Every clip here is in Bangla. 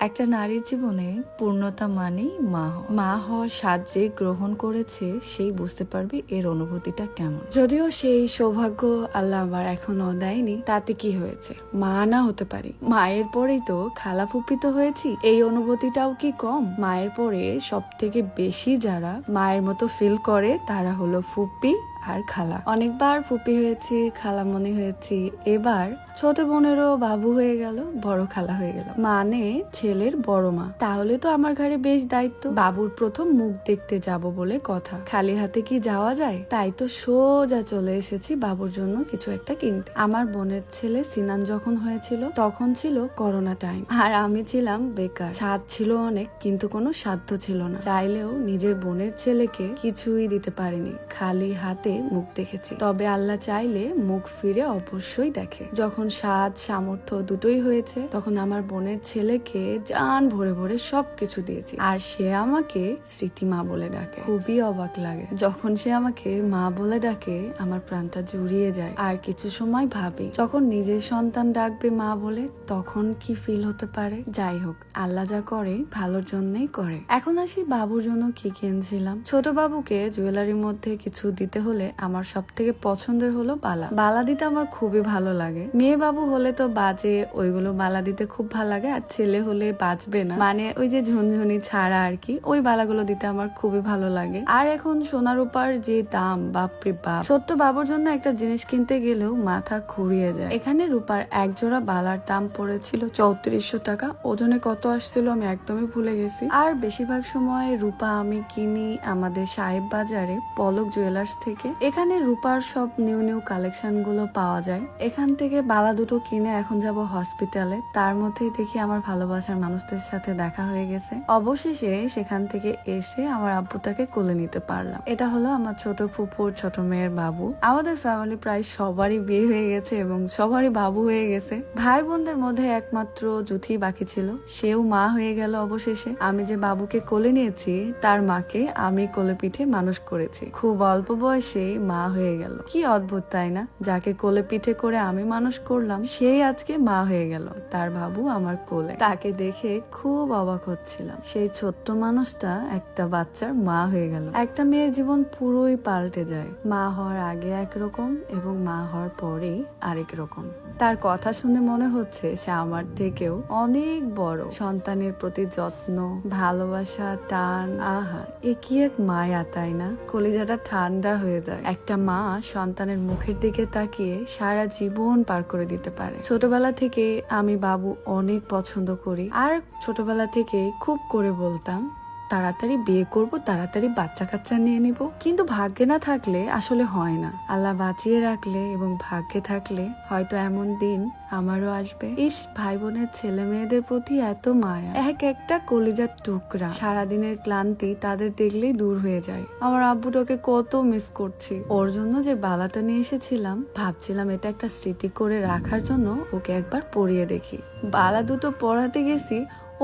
একটা নারীর জীবনে পূর্ণতা মানেই মা হওয়া। মা হওয়ার স্বাদ যে গ্রহণ করেছে সেই বুঝতে পারবে এর অনুভূতিটা কেমন। যদিও সেই সৌভাগ্য আল্লাহ আমার এখনো দেয়নি, তাতে কি হয়েছে, মা না হতে পারি। মায়ের পরেই তো খালা ফুপি তো হয়েছি, এই অনুভূতিটাও কি কম? মায়ের পরে সব থেকে বেশি যারা মায়ের মতো ফিল করে তারা হলো ফুপি আর খালা। অনেকবার ফুপি হয়েছি, খালামণি হয়েছি, এবার ছোট বোনেরও বাবু হয়ে গেল, বড় খালা হয়ে গেল, মানে ছেলের বড় মা। তাহলে তো আমার ঘরে বেশ দায়িত্ব। বাবুর প্রথম মুখ দেখতে যাব বলে কথা, খালি হাতে কি যাওয়া যায়? তাই তো সোজা চলে এসেছি বাবুর জন্য কিছু একটা কিনতে। আমার বোনের ছেলে সিনান যখন হয়েছিল তখন ছিল করোনা টাইম, আর আমি ছিলাম বেকার। স্বাদ ছিল অনেক, কিন্তু কোনো সাধ্য ছিল না। চাইলেও নিজের বোনের ছেলেকে কিছুই দিতে পারিনি, খালি হাতে মুখ দেখেছি। তবে আল্লাহ চাইলে মুখ ফিরে অবশ্যই দেখে। যখন স্বাদ সামর্থ্য দুটোই হয়েছে তখন আমার বোনের ছেলেকে জান ভরে ভরে সবকিছু দিয়েছি, আর সে আমাকে স্মৃতিমা বলে ডাকে। খুবই অবাক লাগে যখন সে আমাকে মা বলে ডাকে, আমার প্রাণটা জুড়িয়ে যায়। আর কিছু সময় ভাবি যখন নিজের সন্তান ডাকবে মা বলে তখন কি ফিল হতে পারে। যাই হোক, আল্লাহ যা করে ভালোর জন্যই করে। এখন আসি বাবুর জন্য কি কিনছিলাম। ছোট বাবুকে জুয়েলারির মধ্যে কিছু দিতে হলে আমার সব থেকে পছন্দের হলো বালা। বালা দিতে আমার খুবই ভালো লাগে। মেয়ে বাবু হলে তো বাজে, ওইগুলো বালা দিতে খুব ভালো লাগে, আর ছেলে হলে বাজবে না, মানে ওই যে ঝুনঝুনি ছাড়া আর কি, ওই বালাগুলো দিতে আমার খুবই ভালো লাগে। আর এখন সোনা রূপার যে দাম, বাপরে বাপ, সত্য বাবুর জন্য একটা জিনিস কিনতে গেলেও মাথা ঘুরিয়ে যায়। এখানে রূপার এক জোড়া বালার দাম পড়েছিল 3400 টাকা। ওজনে কত আসছিল আমি একদমই ভুলে গেছি। আর বেশিরভাগ সময় রূপা আমি কিনি আমাদের সাহেব বাজারে পলক জুয়েলার্স থেকে। এখানে রূপার সব নিউ নিউ কালেকশন গুলো পাওয়া যায়। এখান থেকে বালা দুটো কিনে এখন যাব হসপিটালে। তার মধ্যেই দেখি আমার ভালোবাসার মানুষদের সাথে দেখা হয়ে গেছে। অবশেষে সেখান থেকে এসে আমার আব্বুটাকে কোলে নিতে পারলাম। এটা হলো আমার ছোট ফুপুর ছোট মেয়ের বাবু। আমাদের ফ্যামিলি প্রায় সবারই বিয়ে হয়ে গেছে এবং সবারই বাবু হয়ে গেছে। ভাই বোনদের মধ্যে একমাত্র জুথি বাকি ছিল, সেও মা হয়ে গেল অবশেষে। আমি যে বাবুকে কোলে নিয়েছি তার মাকে আমি কোলে পিঠে মানুষ করেছি। খুব অল্প বয়সে মা হয়ে গেল। কি অদ্ভুত তাই না? যাকে কোলে পিঠে করে আমি মানুষ করলাম সেই আজকে মা হয়ে গেল, তার বাবু আমার কোলে। তাকে দেখে খুব অবাক হচ্ছিলাম। সেই ছোট্ট মানুষটা একটা বাচ্চার মা হয়ে গেল। একটা মেয়ের জীবন পুরোই পাল্টে যায়। মা হওয়ার আগে একরকম এবং মা হওয়ার পরেই আরেক রকম। তার কথা শুনে মনে হচ্ছে সে আমার থেকেও অনেক বড়। সন্তানের প্রতি যত্ন, ভালোবাসা, টান, আহা, এ কি এক মায়া তাই না? কলিজাটা ঠান্ডা হয়ে যায়। একটা মা সন্তানের মুখের দিকে তাকিয়ে সারা জীবন পার করে দিতে পারে। ছোটবেলা থেকে আমি বাবু অনেক পছন্দ করি, আর ছোটবেলা থেকে খুব করে বলতাম তাড়াতাড়ি বিয়ে করব, তাড়াতাড়ি বাচ্চা কাচ্চা নিয়ে নিব। কিন্তু ভাগ্যে না থাকলে আসলে হয় না। আল্লাহ বাঁচিয়ে রাখলে এবং ভাগ্যে থাকলে হয়তো এমন দিন আমারও আসবে। ইস, ভাই বোনের ছেলে মেয়েদের প্রতি এত মায়া, এক একটা কলিজার টুকরা। সারাদিনের ক্লান্তি তাদের দেখলেই দূর হয়ে যায়। আমার আব্বুটাকে কত মিস করছি। ওর জন্য যে বালাটা নিয়ে এসেছিলাম, ভাবছিলাম এটা একটা স্মৃতি করে রাখার জন্য ওকে একবার পরিয়ে দেখি। বালা দুটো পরাতে গেছি,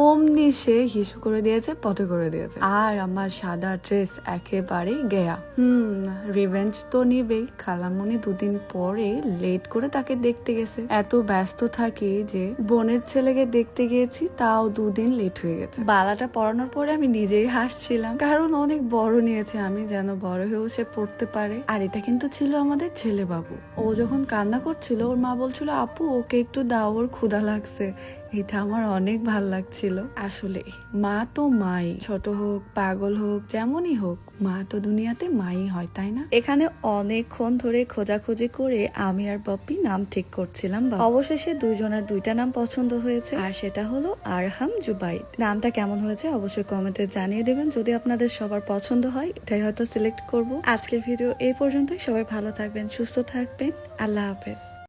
অমনি সে হিসু করে দিয়েছে, পথে করে দিয়েছে। আর আমার সাদা ড্রেস একেবারে গেয়া। রিভেঞ্জ তো নিবেই। খালামণি দুদিন পরে লেট করে তাকে দেখতে গেছে। এত ব্যস্ত থাকি যে বোনের ছেলেকে দেখতে গিয়েছি, তাও দুদিন লেট হয়ে গেছে। বালাটা পরানোর পরে আমি নিজেই হাসছিলাম, কারণ অনেক বড় নিয়েছে আমি, যেন বড় হয়েও সে পড়তে পারে। আর এটা কিন্তু ছিল আমাদের ছেলে বাবু। ও যখন কান্না করছিল ওর মা বলছিল আপু ওকে একটু দাও, ওর ক্ষুধা লাগছে। এটা আমার অনেক ভাল লাগছিল। আসলে মা তো মাই, ছোট হোক পাগল হোক যেমনই হোক, মা তো দুনিয়াতে মাই হয় তাই না? এখানে অনেকক্ষণ ধরে খোঁজাখুঁজি করে আমি আর পপি নাম ঠিক করছিলাম। অবশেষে দুইজনের দুইটা নাম পছন্দ হয়েছে, আর সেটা হলো আরহাম জুবাইদ। নামটা কেমন হয়েছে অবশ্যই কমেন্টে জানিয়ে দেবেন। যদি আপনাদের সবার পছন্দ হয় এটাই হয়তো সিলেক্ট করব। আজকের ভিডিও এই পর্যন্তই। সবাই ভালো থাকবেন, সুস্থ থাকবেন। আল্লাহ হাফেজ।